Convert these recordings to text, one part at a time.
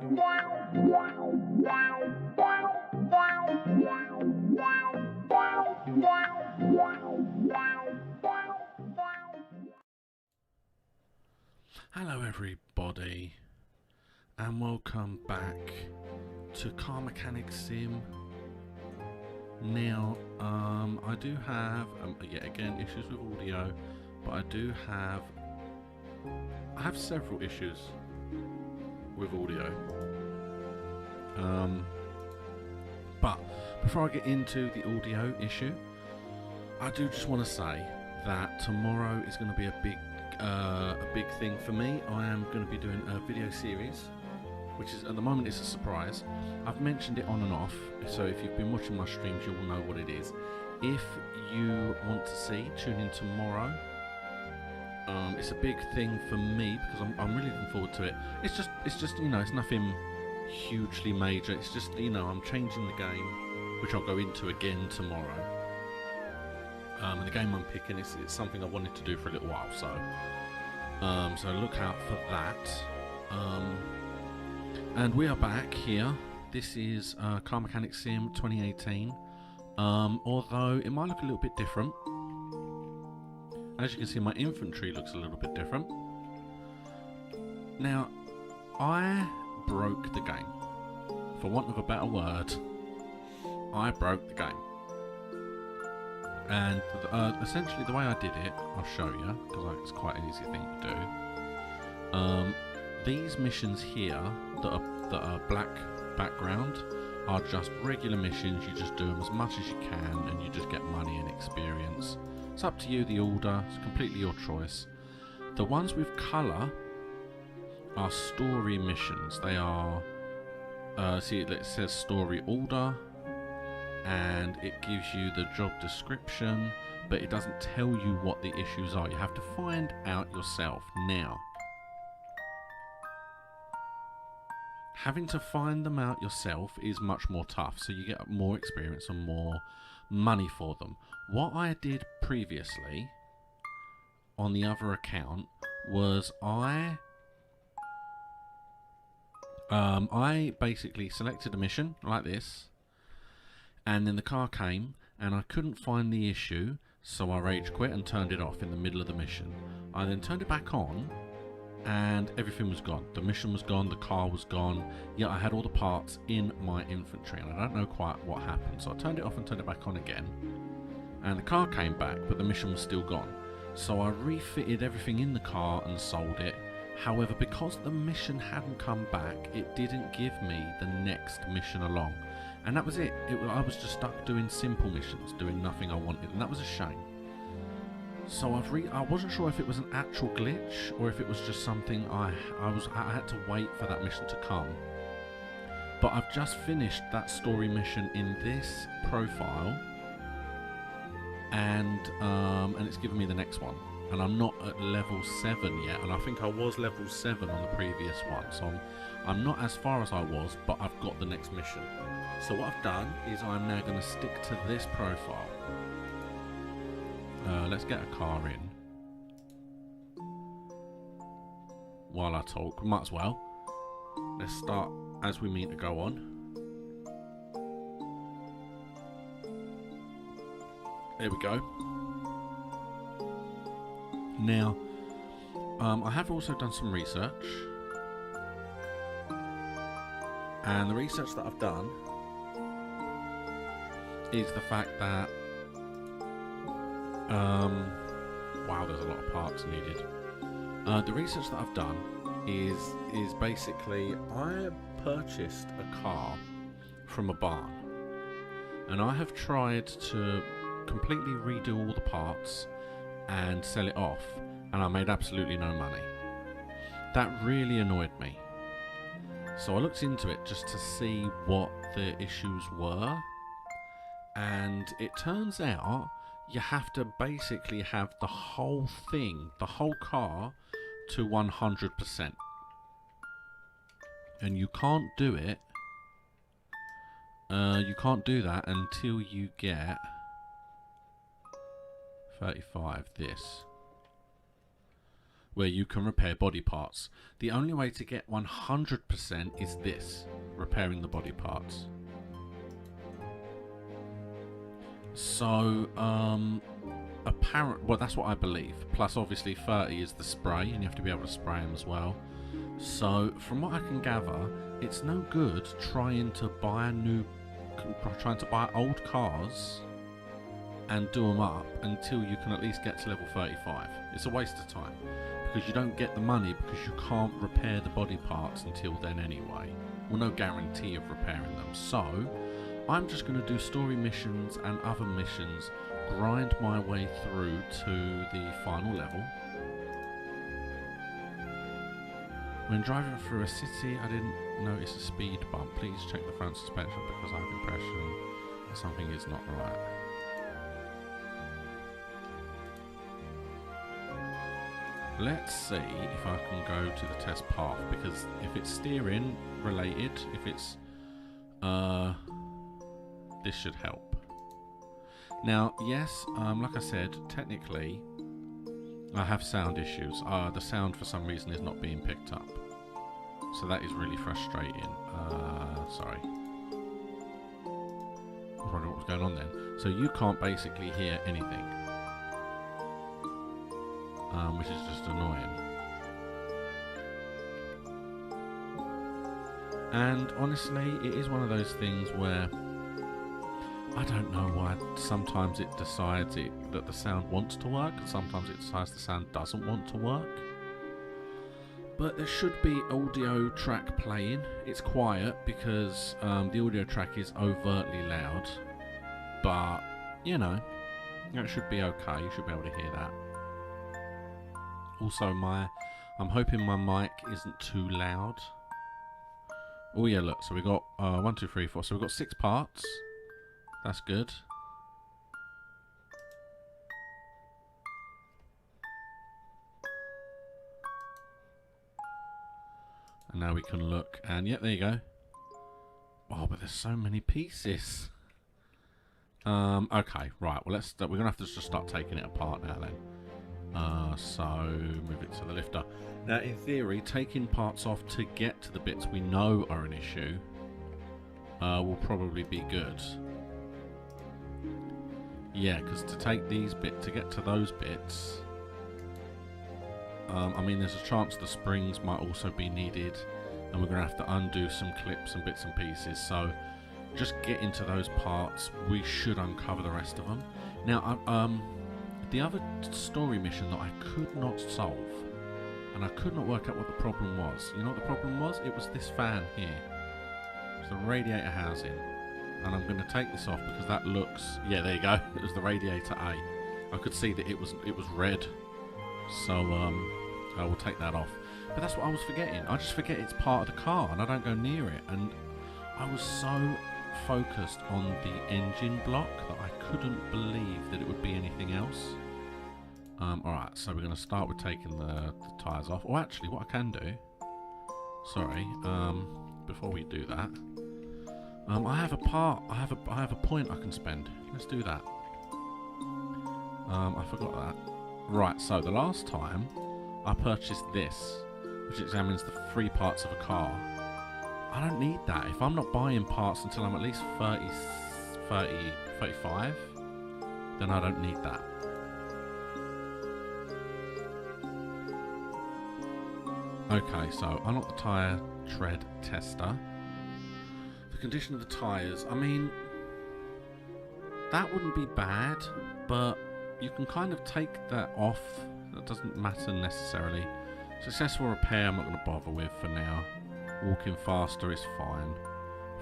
Hello everybody, and welcome back to Car Mechanic Sim. Now, I do have, yet again, issues with audio, but I have several issues with audio. But before I get into the audio issue, I do just want to say that tomorrow is going to be a big thing for me. I am going to be doing a video series, which is at the moment it's a surprise. I've mentioned it on and off, so if you've been watching my streams you will know what it is. If you want to see, tune in tomorrow. It's a big thing for me because I'm really looking forward to it. It's just you know, it's nothing hugely major. It's just, you know, I'm changing the game, which I'll go into again tomorrow. And the game I'm picking is something I wanted to do for a little while, so look out for that. And we are back here. This is Car Mechanic Sim 2018. Although it might look a little bit different. As you can see, my infantry looks a little bit different. Now, I broke the game. For want of a better word, I broke the game. And essentially the way I did it, I'll show you, because it's quite an easy thing to do. These missions here that are black background are just regular missions. You just do them as much as you can and you just get money and experience. It's up to you, the order, it's completely your choice. The ones with colour are story missions. They are, see it says story order, and it gives you the job description, but it doesn't tell you what the issues are. You have to find out yourself. Now, having to find them out yourself is much more tough, so you get more experience and more money for them. What I did previously on the other account was I basically selected a mission like this, and then the car came and I couldn't find the issue, so I rage quit and turned it off in the middle of the mission. I then turned it back on and everything was gone. The mission was gone, the car was gone, yet I had all the parts in my infantry, and I don't know quite what happened. So I turned it off and turned it back on again, and the car came back, but the mission was still gone. So I refitted everything in the car and sold it. However, because the mission hadn't come back, it didn't give me the next mission along. And that was it. I was just stuck doing simple missions, doing nothing I wanted, and that was a shame. So I wasn't sure if it was an actual glitch or if it was just something I had to wait for that mission to come. But I've just finished that story mission in this profile, and it's given me the next one. And I'm not at level 7 yet, and I think I was level 7 on the previous one. So I'm not as far as I was, but I've got the next mission. So what I've done is I'm now going to stick to this profile. Let's get a car in while I talk. Might as well. Let's start as we mean to go on. There we go. Now, I have also done some research, and the research that I've done is the fact that wow, there's a lot of parts needed. The research that I've done is basically I purchased a car from a barn, and I have tried to completely redo all the parts and sell it off, and I made absolutely no money. That really annoyed me. So I looked into it just to see what the issues were, and it turns out you have to basically have the whole thing, the whole car, to 100%. And you can't do it, you can't do that until you get 35, this. where you can repair body parts. The only way to get 100% is this, repairing the body parts. So, well, that's what I believe. Plus, obviously, 30 is the spray, and you have to be able to spray them as well. So, from what I can gather, it's no good trying to buy old cars and do them up until you can at least get to level 35. It's a waste of time, because you don't get the money because you can't repair the body parts until then anyway. Well, no guarantee of repairing them. So, I'm just going to do story missions and other missions, grind my way through to the final level. When driving through a city, I didn't notice a speed bump. Please check the front suspension because I have the impression that something is not right. Let's see if I can go to the test path, because if it's steering related, if it's this should help. Now, yes, like I said, technically I have sound issues. The sound for some reason is not being picked up, so that is really frustrating. Sorry, I wonder what was going on then. So you can't basically hear anything, which is just annoying. And honestly, it is one of those things where I don't know why sometimes it decides that the sound wants to work, and sometimes it decides the sound doesn't want to work. But there should be audio track playing. It's quiet because the audio track is overtly loud, but you know, it should be okay. You should be able to hear that. Also, I'm hoping my mic isn't too loud. Oh yeah, look, so we got 1, 2, 3, 4. So we've got 6 parts. That's good. And now we can look, and yeah, there you go. Oh, but there's so many pieces. Okay, right. Well, we're gonna have to just start taking it apart now then. So move it to the lifter. Now, in theory, taking parts off to get to the bits we know are an issue will probably be good. Yeah, because to take these bits, to get to those bits, I mean, there's a chance the springs might also be needed, and we're going to have to undo some clips and bits and pieces. So, just get into those parts. We should uncover the rest of them. Now, the other story mission that I could not solve, and I could not work out what the problem was. You know what the problem was? It was this fan here. It's the radiator housing. And I'm going to take this off because that looks... Yeah, there you go. It was the radiator A. I could see that it was red. So, I will take that off. But that's what I was forgetting. I just forget it's part of the car and I don't go near it. And I was so focused on the engine block that I couldn't believe that it would be anything else. Alright, so we're going to start with taking the tyres off. Or actually, what I can do... Sorry, before we do that... I have a point I can spend. Let's do that. I forgot that. Right, so the last time I purchased this, which examines the 3 parts of a car. I don't need that. If I'm not buying parts until I'm at least 35, then I don't need that. Okay, so unlock the tyre tread tester. The condition of the tyres, I mean, that wouldn't be bad, but you can kind of take that off. That doesn't matter necessarily. Successful repair I'm not going to bother with for now. Walking faster is fine.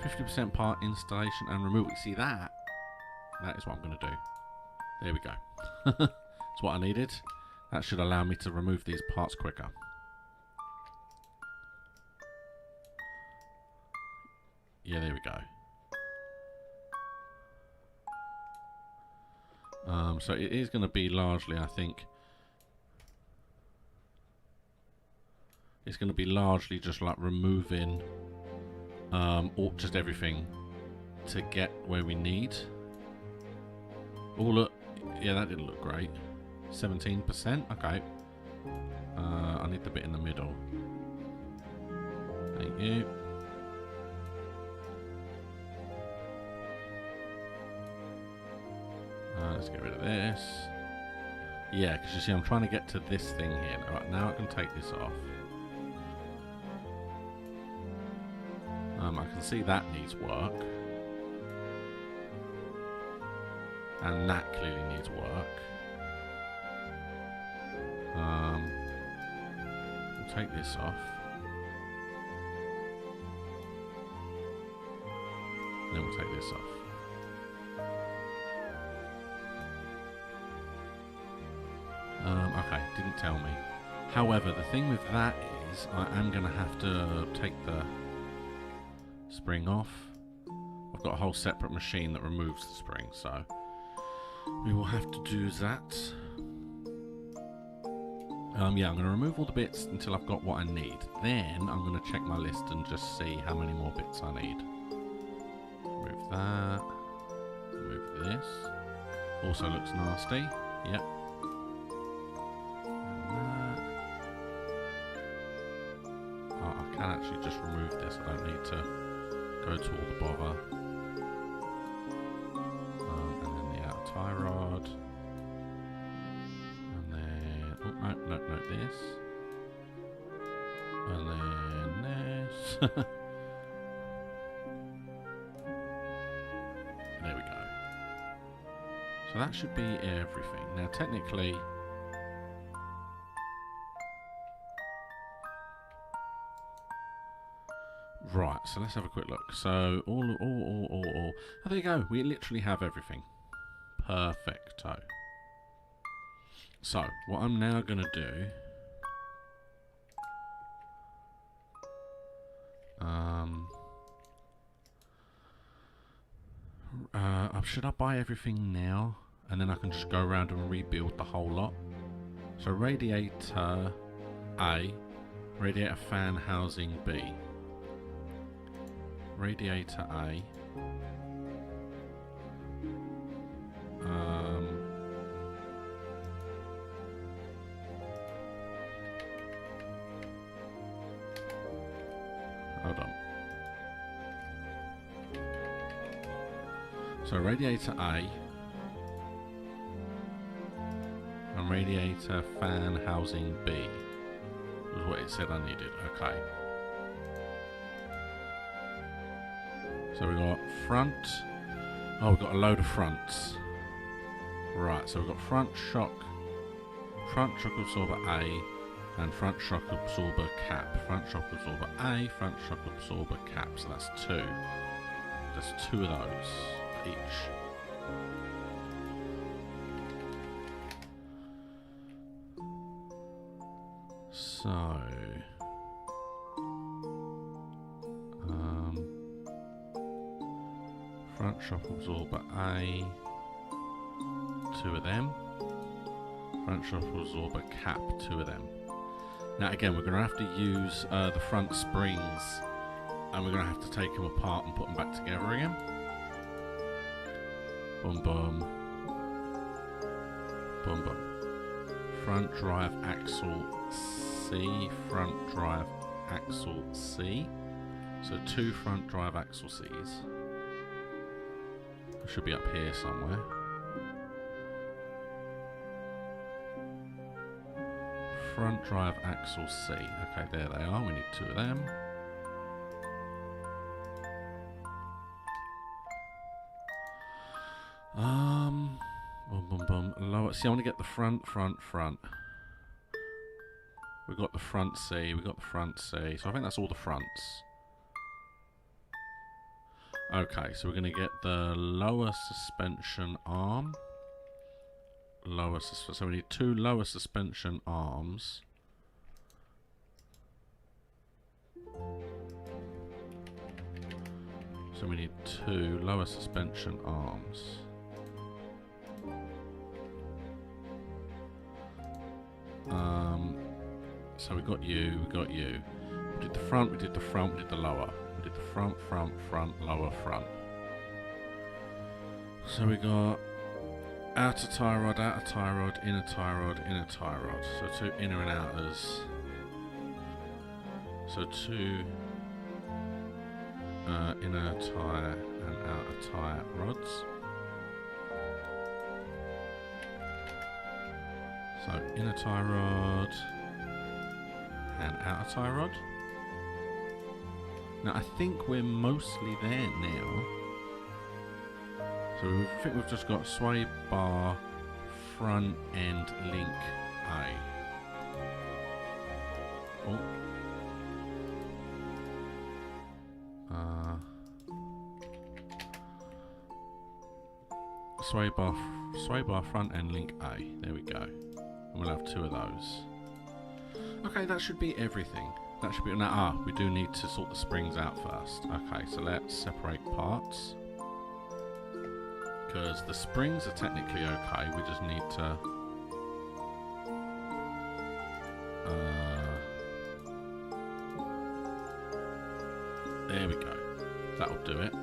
50% part installation and removal. See that? That is what I'm going to do. There we go. That's what I needed. That should allow me to remove these parts quicker. Yeah, there we go. So it is going to be largely, I think, it's going to be largely just like removing or just everything to get where we need. Oh look, yeah, that didn't look great. 17%, okay. I need the bit in the middle. Thank you. Let's get rid of this. Yeah, because you see I'm trying to get to this thing here. Right, now I can take this off. I can see that needs work. And that clearly needs work. We'll take this off. Then we'll take this off. Okay, didn't tell me. However, the thing with that is I am going to have to take the spring off. I've got a whole separate machine that removes the spring, so we will have to do that. Yeah, I'm going to remove all the bits until I've got what I need. Then I'm going to check my list and just see how many more bits I need. Remove that. Remove this. Also looks nasty. Yep. I can actually just remove this. I don't need to go to all the bother. And then the outer tie rod. And then... oh, no, this. And then this. There we go. So that should be everything. Now, technically... right, so let's have a quick look. So, all. Oh, there you go. We literally have everything. Perfecto. So, what I'm now going to do... should I buy everything now? And then I can just go around and rebuild the whole lot. So, radiator A. Radiator fan housing B. Radiator A. Hold on. So radiator A and radiator fan housing B was what it said I needed. Okay. So we got front. Oh, we've got a load of fronts. Right, so we've got front shock absorber A, and front shock absorber cap. Front shock absorber A, front shock absorber cap. So that's two. There's two of those each. So. Front shock absorber A, two of them. Front shock absorber cap, two of them. Now again, we're going to have to use the front springs, and we're going to have to take them apart and put them back together again. Boom, boom. Boom, boom. Front drive axle C, front drive axle C. So two front drive axle Cs. Should be up here somewhere. Front drive axle C. Okay, there they are. We need two of them. Boom, boom, boom. Lower. See, I want to get the front. We've got the front C. We've got the front C. So I think that's all the fronts. Okay, so we're going to get the lower suspension arm. So we need two lower suspension arms. So we need two lower suspension arms. So we got you. We did the front, we did the front, we did the lower. We did the front, lower, front. So we got outer tie rod, inner tie rod, inner tie rod. So 2 inner and outers. So 2 inner tie and outer tie rods. So inner tie rod and outer tie rod. Now I think we're mostly there now. So I think we've just got sway bar, front end link A. Oh. Sway bar front end link A. There we go. And we'll have 2 of those. Okay, that should be everything. That should be now. We do need to sort the springs out first. Okay, so let's separate parts. Because the springs are technically okay, we just need to there we go. That'll do it.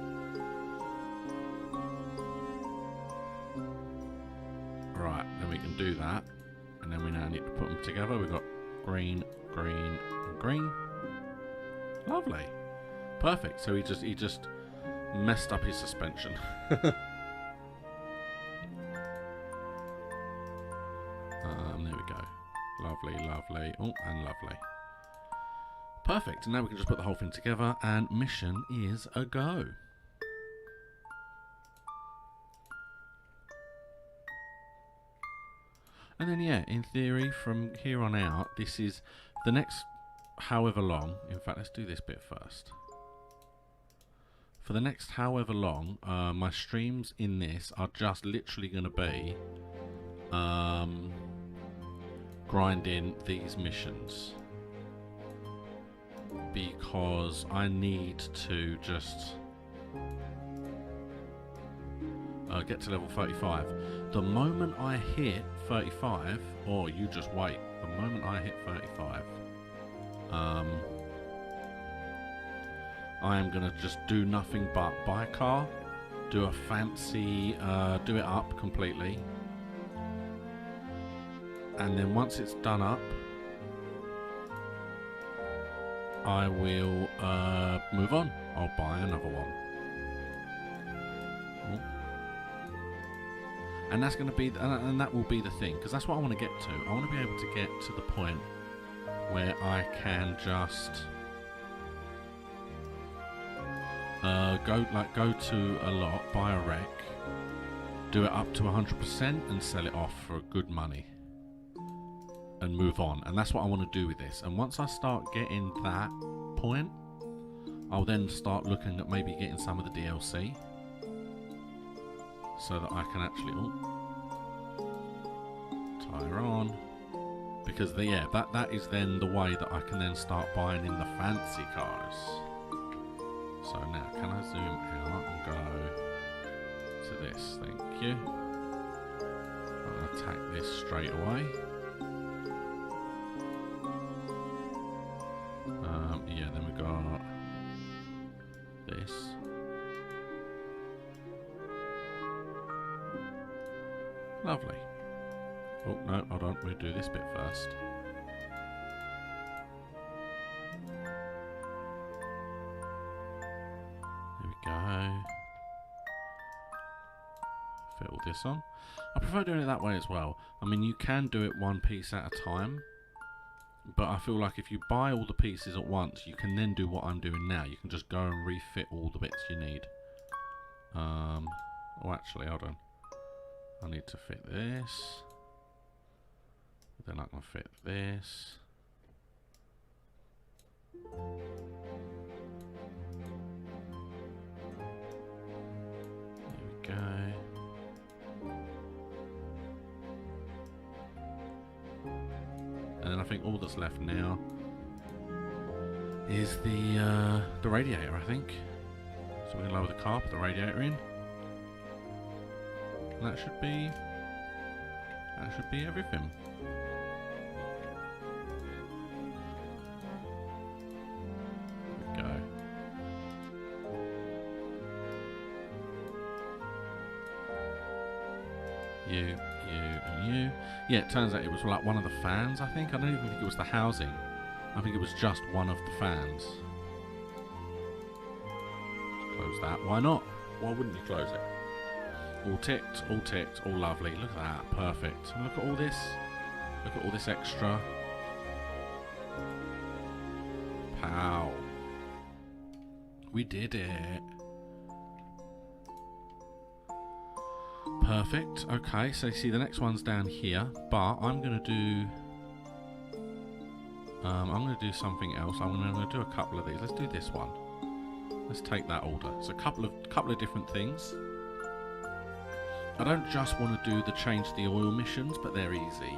Right, then we can do that. And then we now need to put them together. We've got green, green, and green. Lovely. Perfect. So he just messed up his suspension. There we go. Lovely, lovely. Oh, and lovely. Perfect. And now we can just put the whole thing together, and mission is a go. And then yeah, in theory, from here on out, this is the next however long. In fact, let's do this bit first. For the next however long, my streams in this are just literally going to be grinding these missions. Because I need to just get to level 35. The moment I hit 35, or you just wait, the moment I hit 35, I am going to just do nothing but buy a car, do a fancy, do it up completely, and then once it's done up, I will move on. I'll buy another one. Oh. And that's going to be, and that will be the thing, because that's what I want to get to. I want to be able to get to the point where I can just go to a lot, buy a wreck, do it up to 100% and sell it off for good money and move on. And that's what I want to do with this. And once I start getting that point, I'll then start looking at maybe getting some of the DLC so that I can actually tie her on, because that is then the way that I can then start buying in the fancy cars. So now can I zoom out and go to this? Thank you. I'm going to attack this straight away. Yeah, then we got this. Lovely. Oh, no, hold on. We'll do this bit first. There we go. Fit all this on. I prefer doing it that way as well. I mean, you can do it one piece at a time, but I feel like if you buy all the pieces at once, you can then do what I'm doing now. You can just go and refit all the bits you need. Oh, actually, hold on. I need to fit this. Then I can fit this. There we go. And then I think all that's left now is the radiator, I think. So we're going to lower the car, put the radiator in. And that should be everything. There we go. You, and you. Yeah, it turns out it was like one of the fans, I think. I don't even think it was the housing. I think it was just one of the fans. Close that. Why not? Why wouldn't you close it? All ticked, all lovely. Look at that. Perfect. And look at all this. Look at all this extra. Pow. We did it. Perfect. Okay, so you see the next one's down here, but I'm gonna do something else. I'm gonna do a couple of these. Let's do this one. Let's take that order. It's a couple of different things. I don't just want to do the change the oil missions, but they're easy.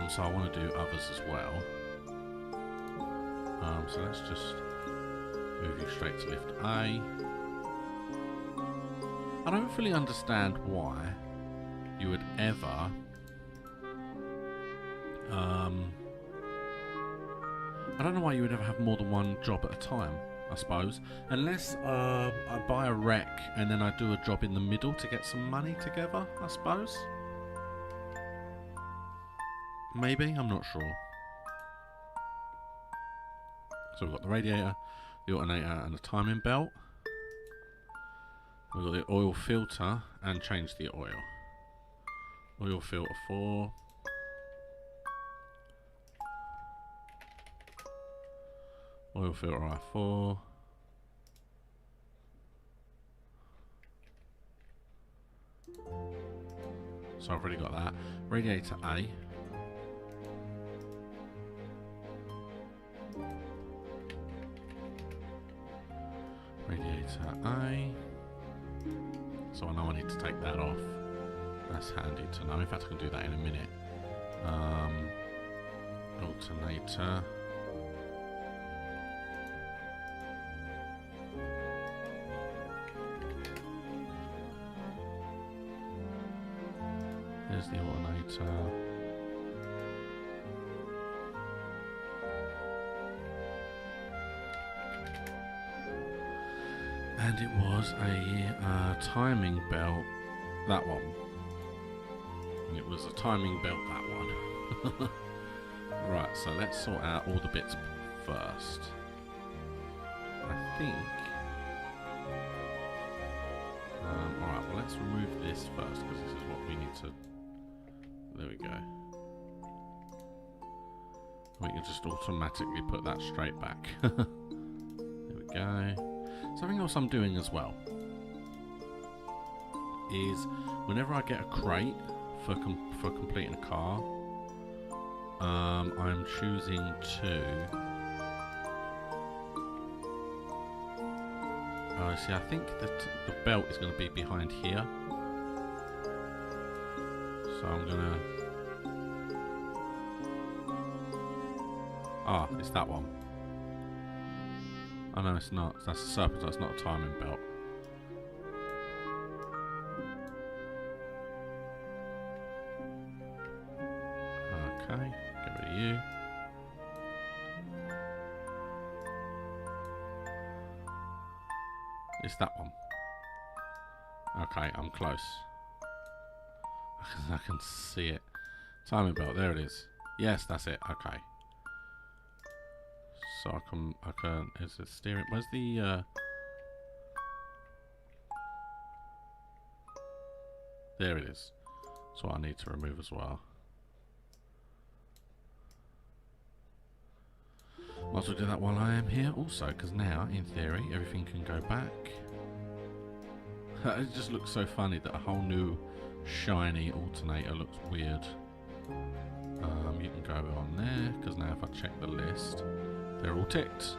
So I want to do others as well. So let's just move you straight to lift A. I don't fully understand why you would ever I don't know why you would ever have more than one job at a time, I suppose. Unless I buy a wreck and then I do a job in the middle to get some money together, I suppose. Maybe, I'm not sure. So we've got the radiator, the alternator and the timing belt. We've got the oil filter and change the oil. Oil filter 4. Oil filter I4. So I've already got that. Radiator A. Radiator A. So I know I need to take that off. That's handy to know. In fact, I can do that in a minute. Alternator. There's the alternator. And it was a timing belt, that one. And it was a timing belt, that one. Right, so let's sort out all the bits first. I think... alright, well let's remove this first, because this is what we need to... There we go. We can just automatically put that straight back. There we go. Something else I'm doing as well is whenever I get a crate for completing a car, I'm choosing to see, I think that the belt is going to be behind here, so I'm gonna it's that one. Oh no, it's not. That's a serpentine, it's not a timing belt. Okay, get rid of you. It's that one. Okay, I'm close. I can see it. Timing belt, there it is. Yes, that's it. Okay. So I can, is it steering? Where's the, there it is. That's what I need to remove as well. Might as well do that while I am here also, because now, in theory, everything can go back. It just looks so funny that a whole new shiny alternator looks weird. You can go on there, because now if I check the list, they're all ticked.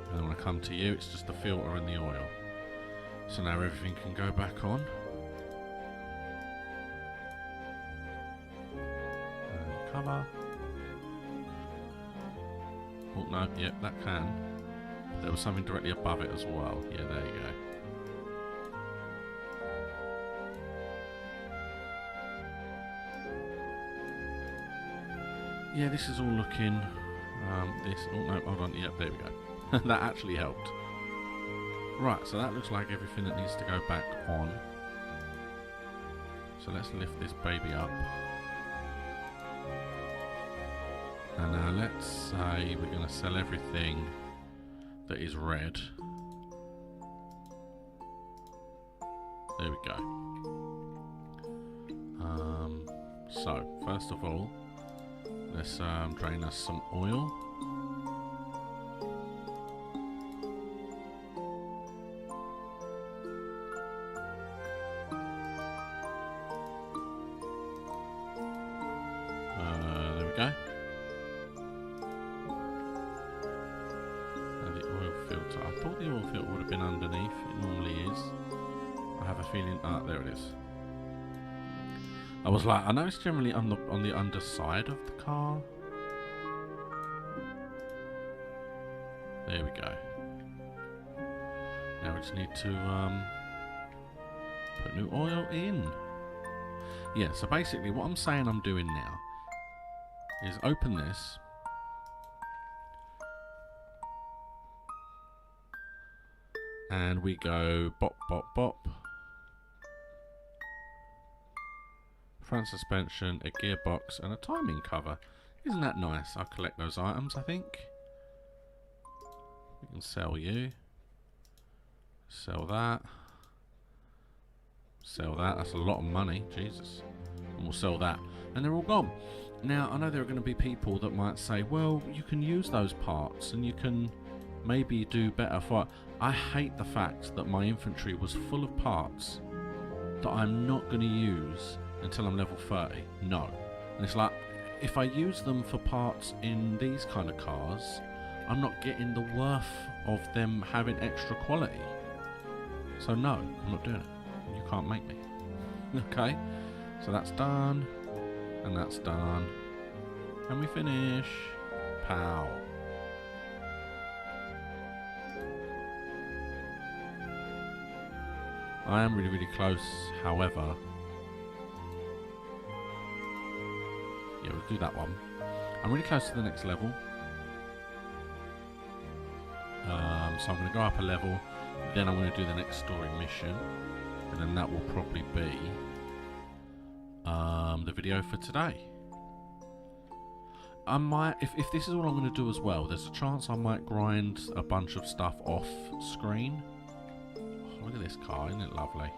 And then when I come to you, it's just the filter and the oil. So now everything can go back on. And cover. Oh no, yep, that can. There was something directly above it as well. Yeah, there you go. Yeah, this is all looking... oh no, hold on, yep, there we go. That actually helped. Right, so that looks like everything that needs to go back on. So let's lift this baby up. And now let's say we're going to sell everything that is red. There we go. So, first of all, let's drain us some oil. There we go. And the oil filter. I thought the oil filter would have been underneath. It normally is. I have a feeling. Ah, there it is. I was like, I know it's generally on the underside of the car. There we go. Now we just need to put new oil in. Yeah, so basically what I'm saying I'm doing now is open this. And we go bop, bop, bop. Front suspension, a gearbox, and a timing cover. Isn't that nice? I'll collect those items, I think. We can sell you. Sell that. Sell that. That's a lot of money. Jesus. And we'll sell that. And they're all gone. Now, I know there are going to be people that might say, well, you can use those parts and you can maybe do better for... I hate the fact that my inventory was full of parts that I'm not going to use until I'm level 30. No. And it's like, if I use them for parts in these kind of cars, I'm not getting the worth of them having extra quality. So no, I'm not doing it. You can't make me. Okay, so that's done, and that's done, and we finish. Pow. I am really, really close, however. Yeah, we'll do that one. I'm really close to the next level. So I'm going to go up a level, then I'm going to do the next story mission, and then that will probably be the video for today. I might, if this is all I'm going to do as well, there's a chance I might grind a bunch of stuff off screen. Oh, look at this car, isn't it lovely?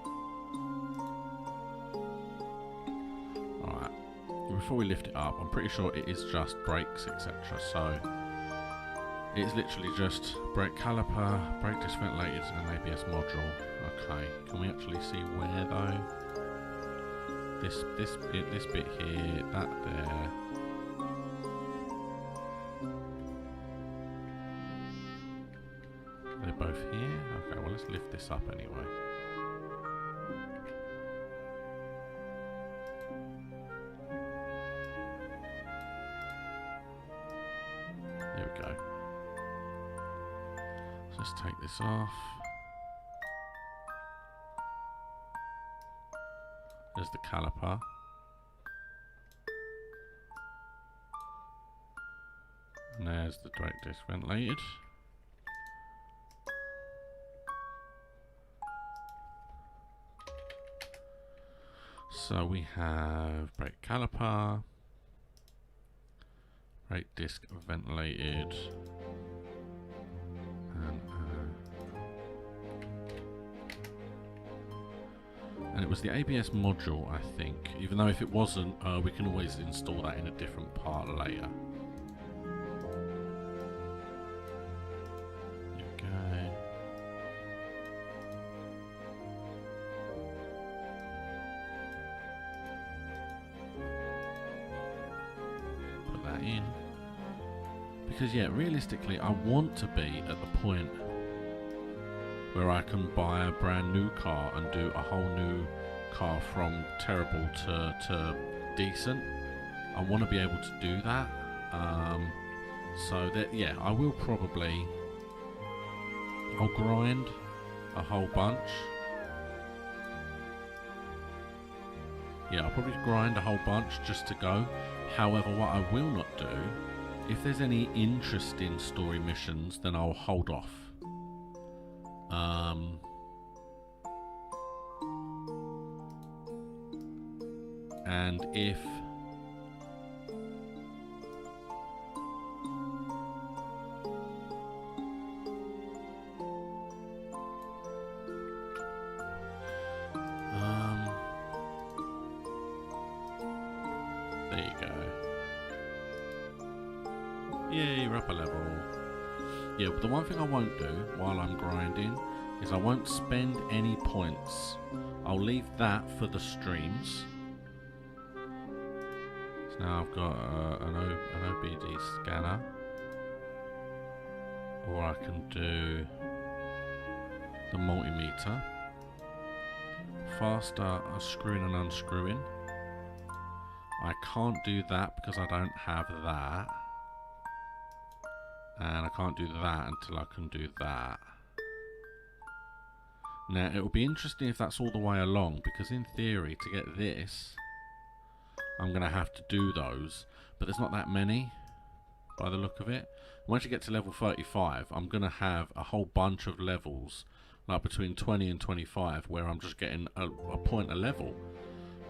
Alright. Before we lift it up, I'm pretty sure it is just brakes, etc. So it's literally just brake caliper, brake disc ventilated, and ABS module. Okay, can we actually see where though? This bit here, that there. They're both here. Okay, well let's lift this up anyway. There we go. So let's take this off. There's the caliper. And there's the brake disc ventilated. So we have brake caliper, brake disc ventilated, and it was the ABS module, I think. Even though if it wasn't, we can always install that in a different part later. Okay. Put that in. Because yeah, realistically, I want to be at the point where I can buy a brand new car and do a whole new car from terrible to decent. I want to be able to do that. So that, yeah, I will probably, I'll grind a whole bunch. Yeah, I'll probably grind a whole bunch just to go. However, what I will not do, if there's any interesting story missions, then I'll hold off. And if there you go. Yeah, you're up a level. Yeah, but the one thing I won't do while I'm grinding is I won't spend any points. I'll leave that for the streams. So now I've got an OBD scanner. Or I can do the multimeter. Faster screwing and unscrewing. I can't do that because I don't have that. And I can't do that until I can do that. Now, it will be interesting if that's all the way along, because in theory, to get this, I'm going to have to do those. But there's not that many, by the look of it. Once you get to level 35, I'm going to have a whole bunch of levels, like between 20 and 25, where I'm just getting a point a level.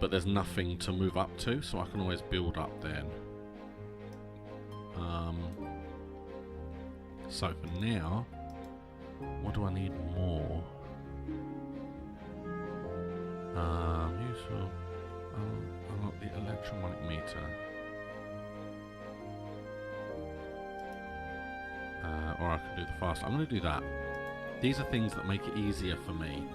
But there's nothing to move up to, so I can always build up then. So for now, what do I need more? Useful. I want the electromagnetic meter. Or I can do the fast. I'm going to do that. These are things that make it easier for me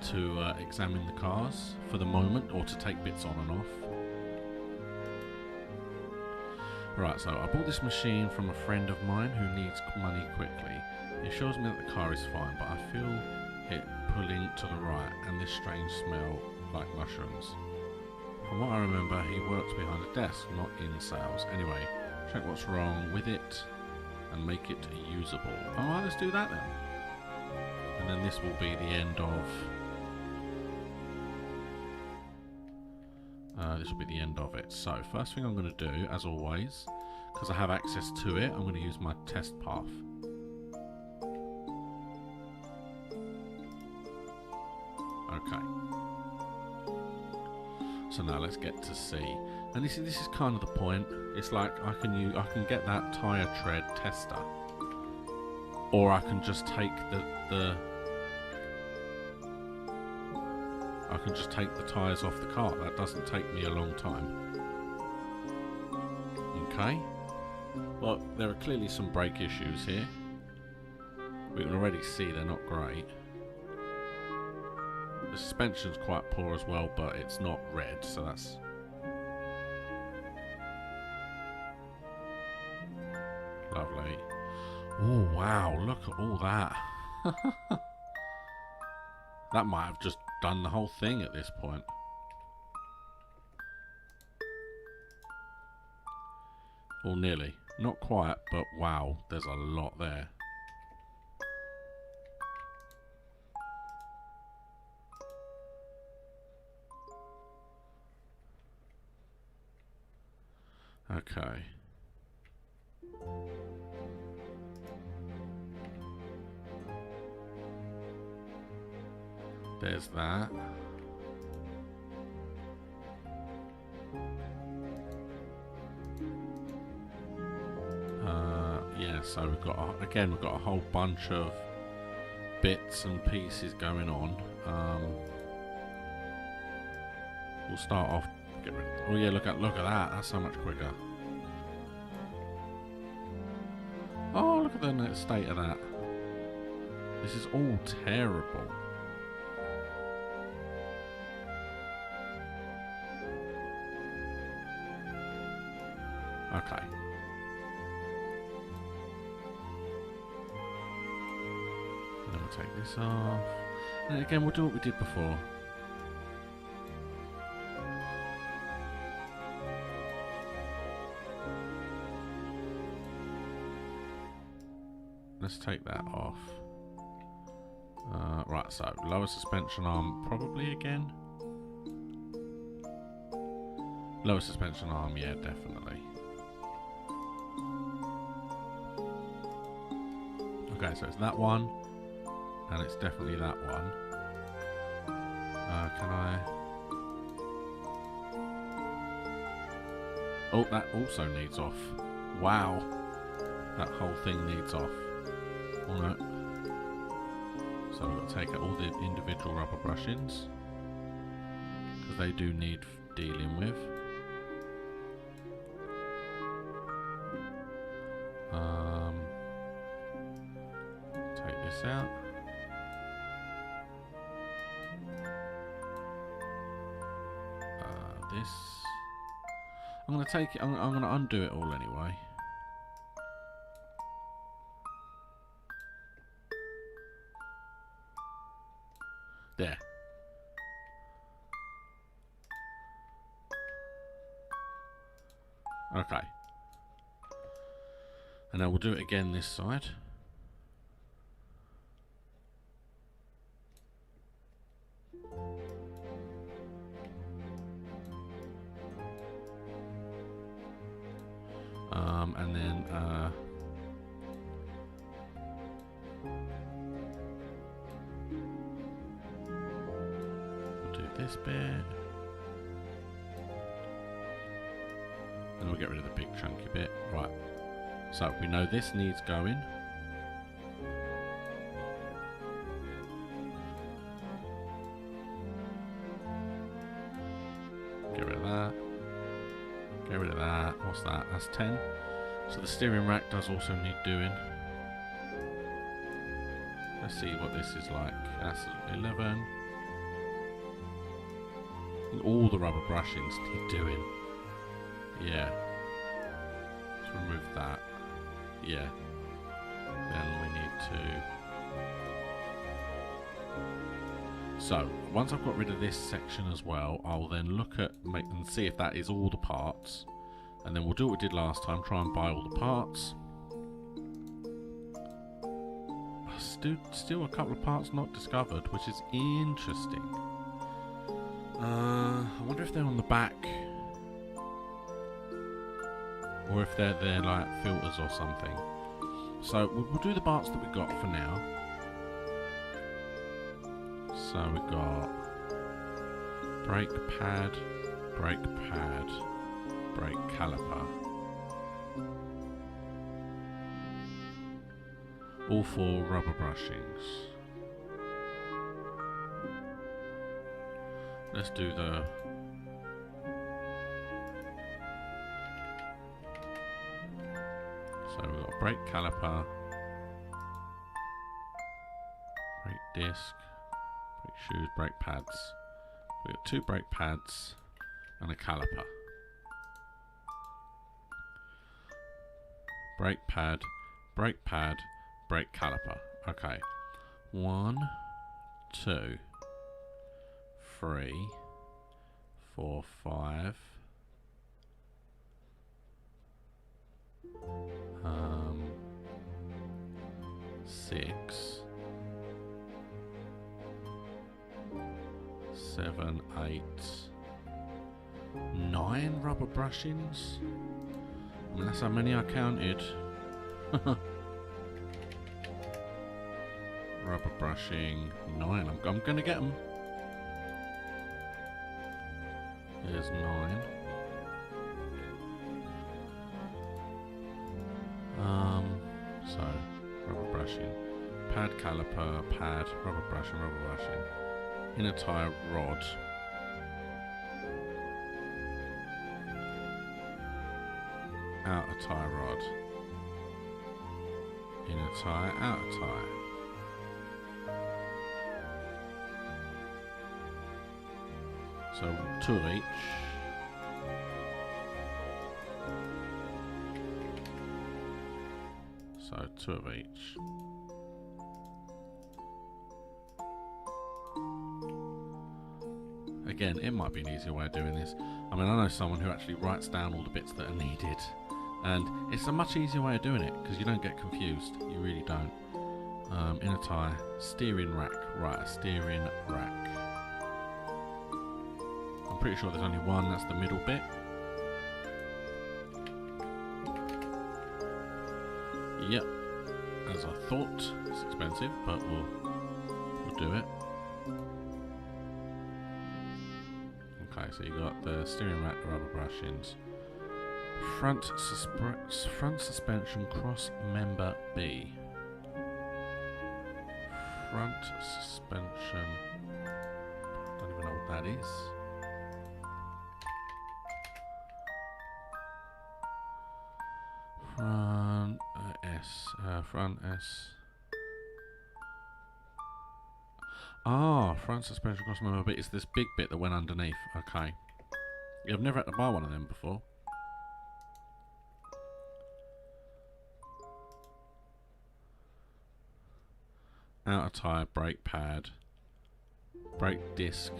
to examine the cars for the moment, or to take bits on and off. Right, so I bought this machine from a friend of mine who needs money quickly. It shows me that the car is fine, but I feel it pulling to the right and this strange smell like mushrooms. From what I remember, he works behind a desk, not in sales. Anyway, check what's wrong with it and make it usable. Alright, let's do that then. And then this will be the end of... this will be the end of it. So, first thing I'm going to do, as always, because I have access to it, I'm going to use my test path. Okay. So now let's get to C. And this is kind of the point. It's like I can get that tire tread tester, or I can just take I can just take the tyres off the car. That doesn't take me a long time. Okay. Well, there are clearly some brake issues here. We can already see they're not great. The suspension's quite poor as well, but it's not red, so that's... lovely. Oh, wow, look at all that. That might have just done the whole thing at this point. Or nearly. Not quite, but wow, there's a lot there. Okay. There's that. Yeah, so we've got a whole bunch of bits and pieces going on. We'll start off. Oh yeah, look at that. That's so much quicker. Oh, look at the state of that. This is all terrible. Okay. Then we'll take this off. And again, we'll do what we did before. Let's take that off. Right, so lower suspension arm probably again. Lower suspension arm, yeah, definitely. Okay, so it's that one, and it's definitely that one. Can I? Oh, that also needs off. Wow. That whole thing needs off. Oh no. So we've got to take out all the individual rubber brushings, because they do need dealing with. Take this out. This. I'm going to take it. I'm going to undo it all anyway. There. Okay. And now we'll do it again this side. And then we'll do this bit. And we'll get rid of the big chunky bit. Right. So we know this needs going. Get rid of that. Get rid of that. What's that? That's 10. So the steering rack does also need doing. Let's see what this is like. That's 11. And all the rubber brushings need doing. Yeah. Let's remove that. Yeah. Then we need to... So, once I've got rid of this section as well, I'll then look at and see if that is all the parts. And then we'll do what we did last time, try and buy all the parts. Still a couple of parts not discovered, which is interesting. I wonder if they're on the back. Or if they're like filters or something. So we'll do the parts that we got for now. So we've got brake pad, brake caliper. All 4 rubber brushings. Let's do the... So we've got brake caliper, brake disc, brake shoes, brake pads. We've got 2 brake pads and a caliper. Brake pad, brake caliper. Okay. 1, 2, 3, 4, 5. 6, 7, 8, 9 rubber brushings. I mean, that's how many I counted. Rubber brushing 9. I'm gonna get them. There's 9. So rubber brushing, pad caliper, pad, rubber brushing, inner tyre rod. Outer tyre rod. Inner tyre, outer tyre. So 2 of each. So 2 of each. Again, it might be an easier way of doing this. I mean, I know someone who actually writes down all the bits that are needed. And it's a much easier way of doing it, because you don't get confused. You really don't. Inner tyre, steering rack. Right, a steering rack. I'm pretty sure there's only one, that's the middle bit. Yep, as I thought. It's expensive, but we'll do it. Okay, so you got the steering rack, the rubber brushings. Front suspension cross member B. Front suspension. Don't even know what that is. Front S. Ah, front suspension cross member B. It's this big bit that went underneath. Okay. Yeah, I've never had to buy one of them before. Outer tyre, brake pad, brake disc.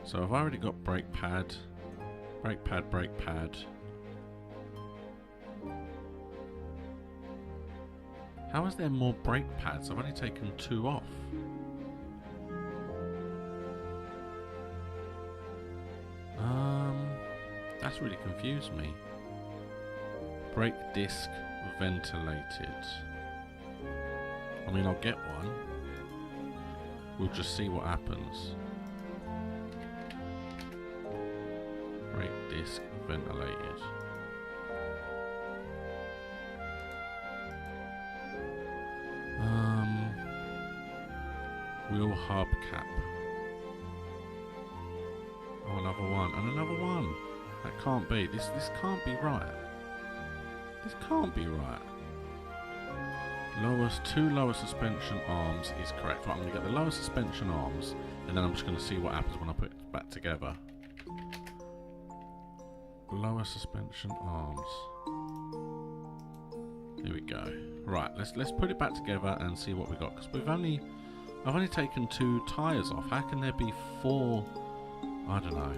So I've already got brake pad, brake pad, brake pad. How is there more brake pads? I've only taken 2 off. That's really confused me. Brake disc ventilated. I mean, I'll get one. We'll just see what happens. Brake disc ventilated. Wheel hub cap. Oh, another one and another one. That can't be. This can't be right. This can't be right. Two lower suspension arms is correct. Right, I'm going to get the lower suspension arms, and then I'm just going to see what happens when I put it back together. Lower suspension arms. Here we go. Right, let's put it back together and see what we got, because I've only taken 2 tyres off. How can there be 4? I don't know.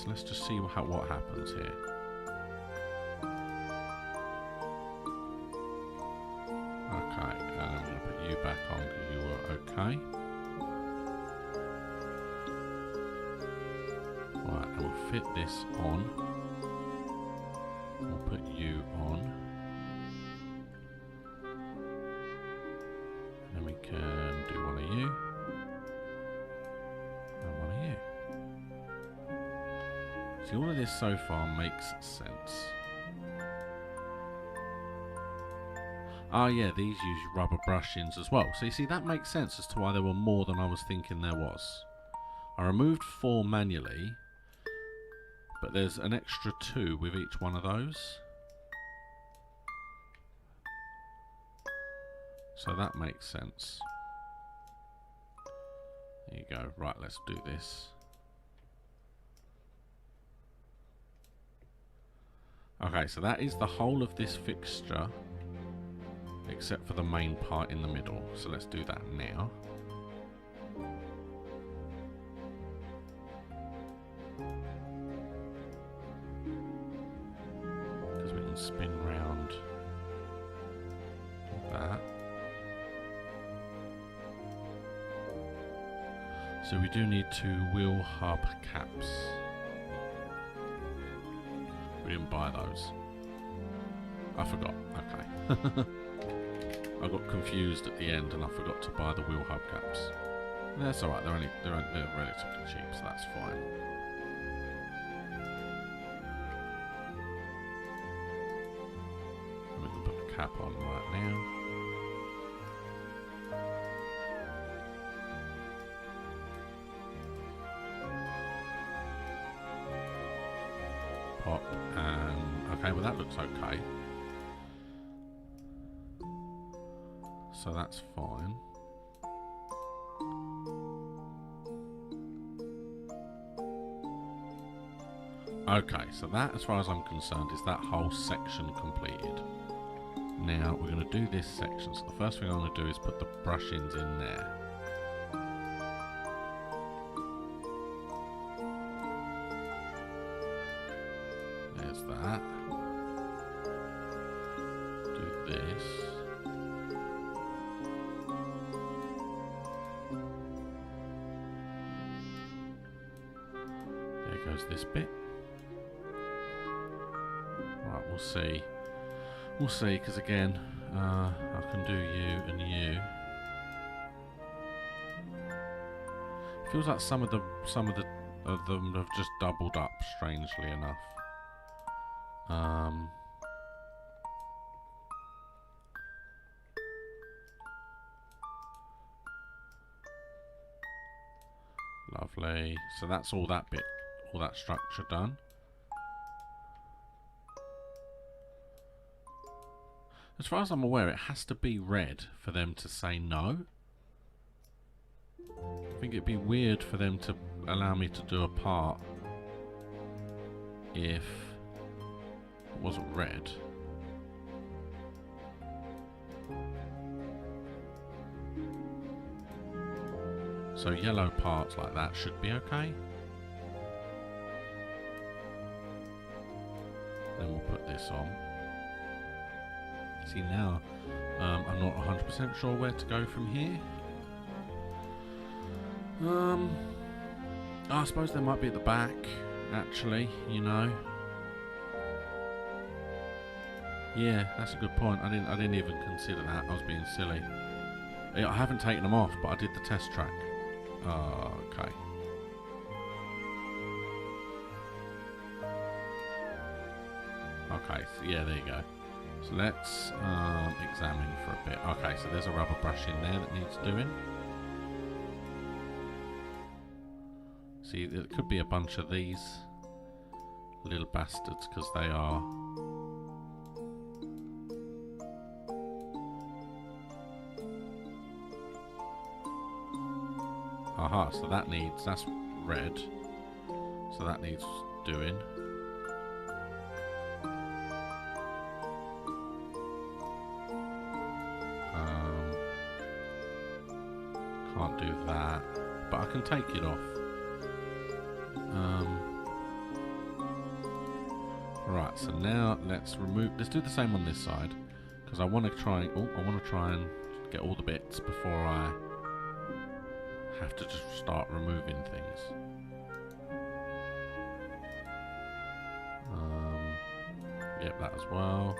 Let's just see what happens here. Okay, and I'm going to put you back on because you were okay. Right, and we'll fit this on. We'll put you on. And then we can do one of you. And one of you. See, all of this so far makes sense. Oh yeah, these use rubber brushings as well. So you see, that makes sense as to why there were more than I was thinking there was. I removed 4 manually, but there's an extra 2 with each one of those. So that makes sense. There you go. Right, let's do this. Okay, so that is the whole of this fixture, except for the main part in the middle. So let's do that now. Because we can spin round that. So we do need 2 wheel hub caps. We didn't buy those. I forgot. Okay. I got confused at the end and I forgot to buy the wheel hub caps. That's alright, they're relatively cheap, so that's fine. And we can put the cap on right now. Pop, and okay, well that looks okay. So that's fine. Okay, so that, as far as I'm concerned, is that whole section completed. Now we're going to do this section. So the first thing I'm going to do is put the brushings in there. There's that. Do this. There goes this bit. Right, we'll see. We'll see, because again, I can do you and you. Feels like some of them have just doubled up, strangely enough. Lovely. So that's all that bit, all that structure done. As far as I'm aware, it has to be red for them to say no. I think it'd be weird for them to allow me to do a part if it wasn't red. So yellow parts like that should be okay. Then we'll put this on. See now, I'm not 100% sure where to go from here. I suppose there might be at the back, actually, you know. Yeah, that's a good point. I didn't even consider that. I was being silly. Yeah, I haven't taken them off, but I did the test track. Okay. Okay, so yeah, there you go. So let's examine for a bit. Okay, so there's a rubber brush in there that needs doing. See, it could be a bunch of these little bastards because they are. Aha, so that's red. So that needs doing. Can't do that, but I can take it off. Right, so now let's do the same on this side because I want to try. I want to try and get all the bits before I have to just start removing things. Yep, that as well.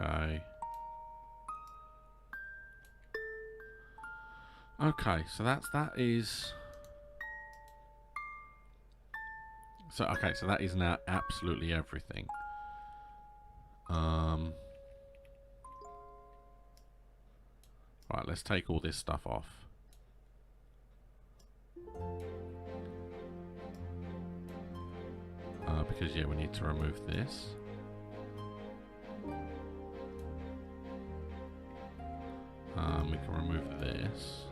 Okay. Okay, so that is. So okay, so that is now absolutely everything. Right, let's take all this stuff off. Because yeah, we need to remove this. We can remove this.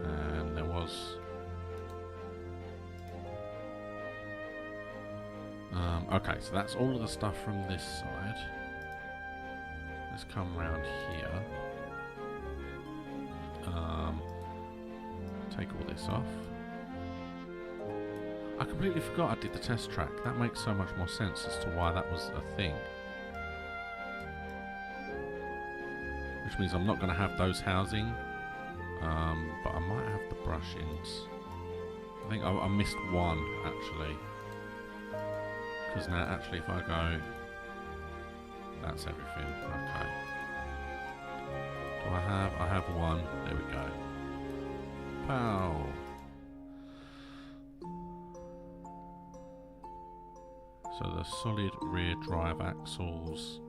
And there was... okay, so that's all of the stuff from this side. Let's come round here. Take all this off. I completely forgot I did the test track. That makes so much more sense as to why that was a thing. Which means I'm not going to have those housing. But I might have the brushings. I think I missed one, actually. Because now, actually, if I go... That's everything. Okay. Do I have... I have one. There we go. Pow! So the solid rear drive axles,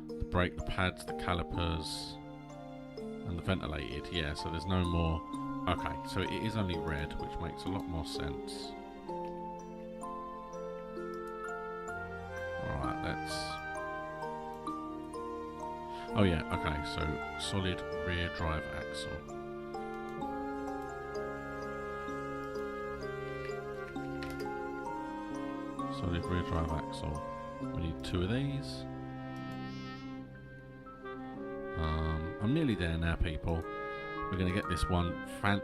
the brake pads, the calipers, and the ventilated. Yeah, so there's no more... Okay, so it is only red, which makes a lot more sense. Alright, let's... Oh yeah, okay, so solid rear drive axle. Solid rear drive axle. We need 2 of these. I'm nearly there now, people. We're going to get this one.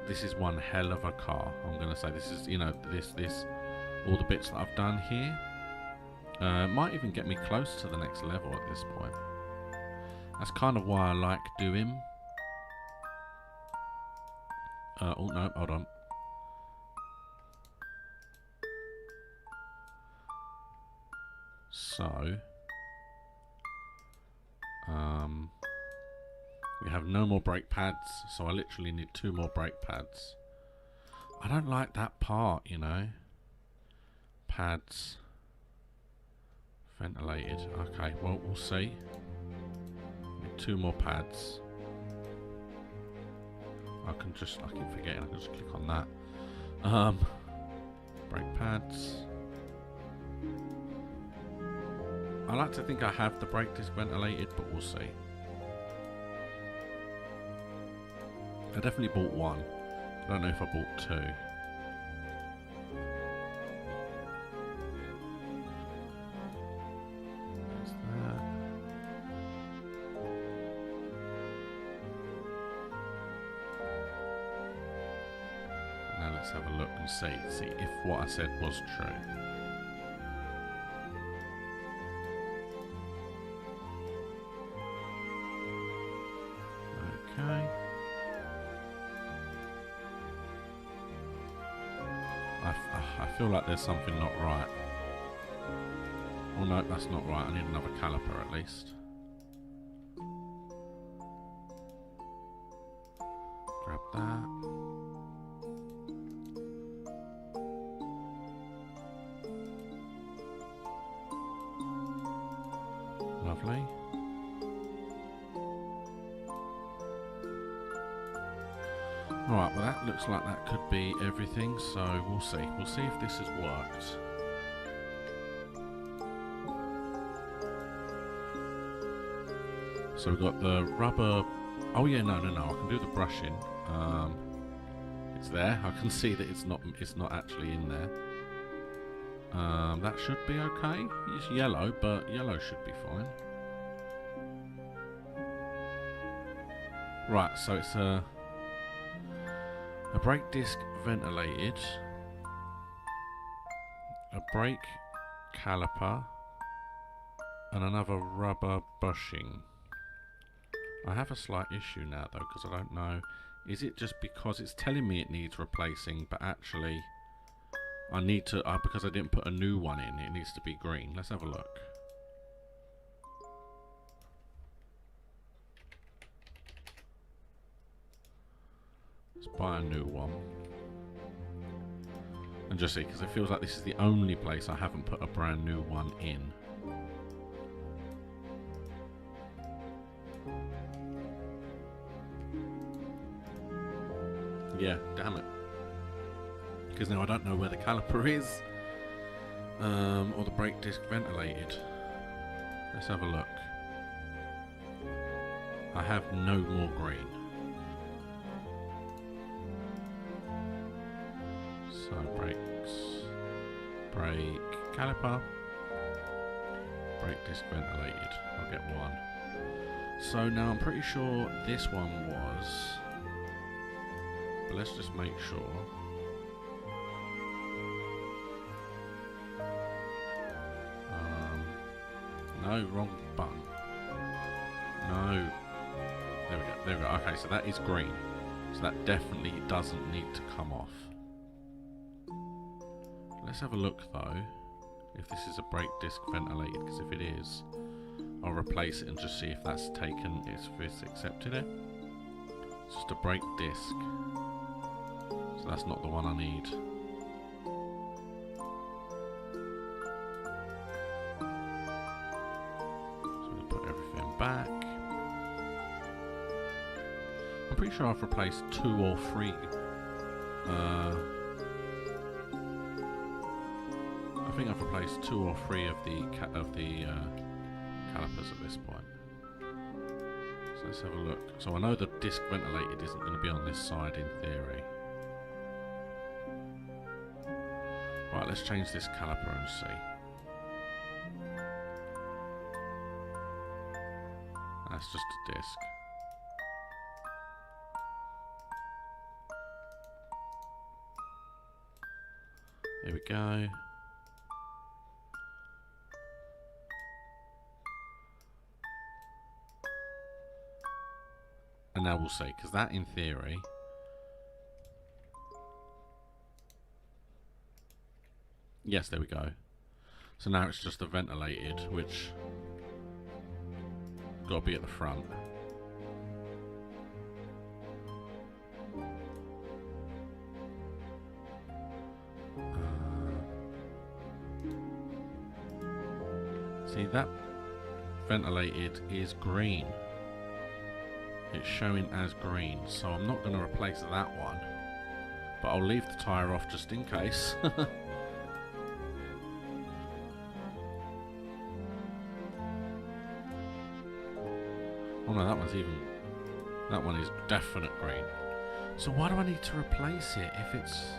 This is one hell of a car. I'm going to say this is, you know, this, all the bits that I've done here. Might even get me close to the next level at this point. That's kind of why I like doing. Oh no, hold on. So, We have no more brake pads, so I literally need 2 more brake pads. I don't like that part, you know. Pads. Ventilated. Okay, well, we'll see. Need 2 more pads. I keep forgetting, I can just click on that. Brake pads. I like to think I have the brake disc ventilated, but we'll see. I definitely bought 1. I don't know if I bought 2. There's that. Now let's have a look and see if what I said was true. Okay. I feel like there's something not right. Oh no, that's not right. I need another caliper at least. Grab that. Lovely. Alright, well that looks like that could be everything, so we'll see. We'll see if this has worked. So we've got the rubber... Oh yeah, no, I can do the brushing. It's there. I can see that it's not actually in there. That should be okay. It's yellow, but yellow should be fine. Right, so it's a brake disc ventilated, a brake caliper, and another rubber bushing. I have a slight issue now though, because I don't know, is it just because it's telling me it needs replacing, but actually I need to, because I didn't put a new one in, it needs to be green. Let's have a look. Let's buy a new one. And just see, because it feels like this is the only place I haven't put a brand new one in. Yeah, damn it. Because now I don't know where the caliper is. Or the brake disc ventilated. Let's have a look. I have no more green. So brakes, brake caliper, brake disc ventilated. I'll get 1. So now I'm pretty sure this one was, but let's just make sure. No, wrong button. No. There we go. Okay, so that is green. So that definitely doesn't need to come off. Let's have a look though, if this is a brake disc ventilated, because if it is, I'll replace it and just see if that's taken, if it's accepted it. It's just a brake disc, so that's not the one I need. So we'll put everything back. I'm pretty sure I've replaced 2 or 3 I think I've replaced 2 or 3 of the calipers at this point. So let's have a look. So I know the disc ventilated isn't going to be on this side in theory. Right, let's change this caliper and see. That's just a disc. Here we go. And now we'll see, because that in theory... Yes, there we go. So now it's just the ventilated, which... got to be at the front. See, that ventilated is green. It's showing as green, so I'm not going to replace that one. But I'll leave the tyre off just in case. Oh no, that one is definite green. So why do I need to replace it if it's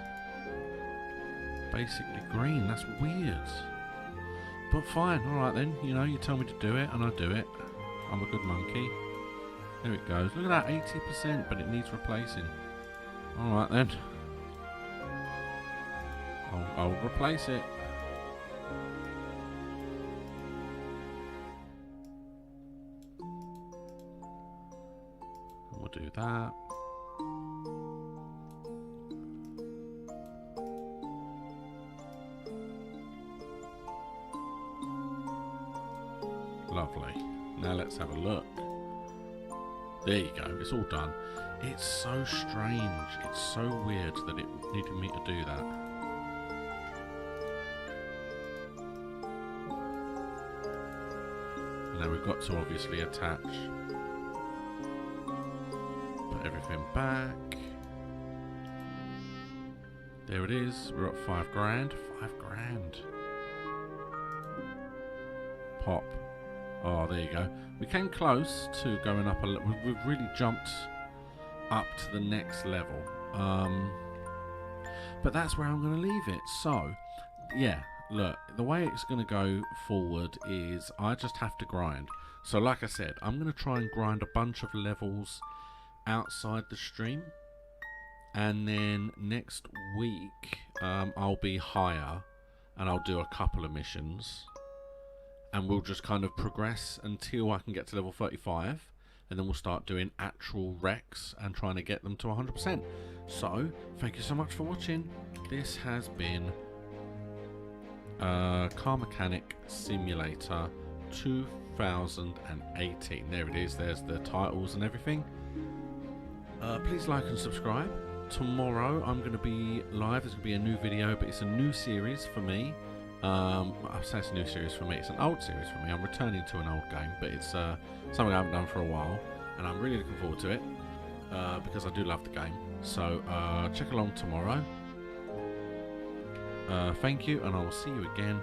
basically green? That's weird. But fine, alright then, you know, you tell me to do it and I do it. I'm a good monkey. There it goes. Look at that, 80%, but it needs replacing. Alright then. I'll replace it. We'll do that. Lovely. Now let's have a look. There you go, it's all done. It's so strange, it's so weird that it needed me to do that. And now we've got to obviously attach. Put everything back. There it is, we're at $5 grand. $5 grand. Pop. Oh, there you go. We came close to going up a little. We've really jumped up to the next level. But that's where I'm going to leave it. So, yeah, look, the way it's going to go forward is I just have to grind. So, like I said, I'm going to try and grind a bunch of levels outside the stream. And then next week, I'll be higher and I'll do a couple of missions. And we'll just kind of progress until I can get to level 35. And then we'll start doing actual wrecks and trying to get them to 100%. So, thank you so much for watching. This has been Car Mechanic Simulator 2018. There it is. There's the titles and everything. Please like and subscribe. Tomorrow I'm going to be live. There's going to be a new video, but it's a new series for me. I say it's a new series for me, it's an old series for me. I'm returning to an old game, but it's something I haven't done for a while, and I'm really looking forward to it, because I do love the game. So check along tomorrow. Thank you, and I will see you again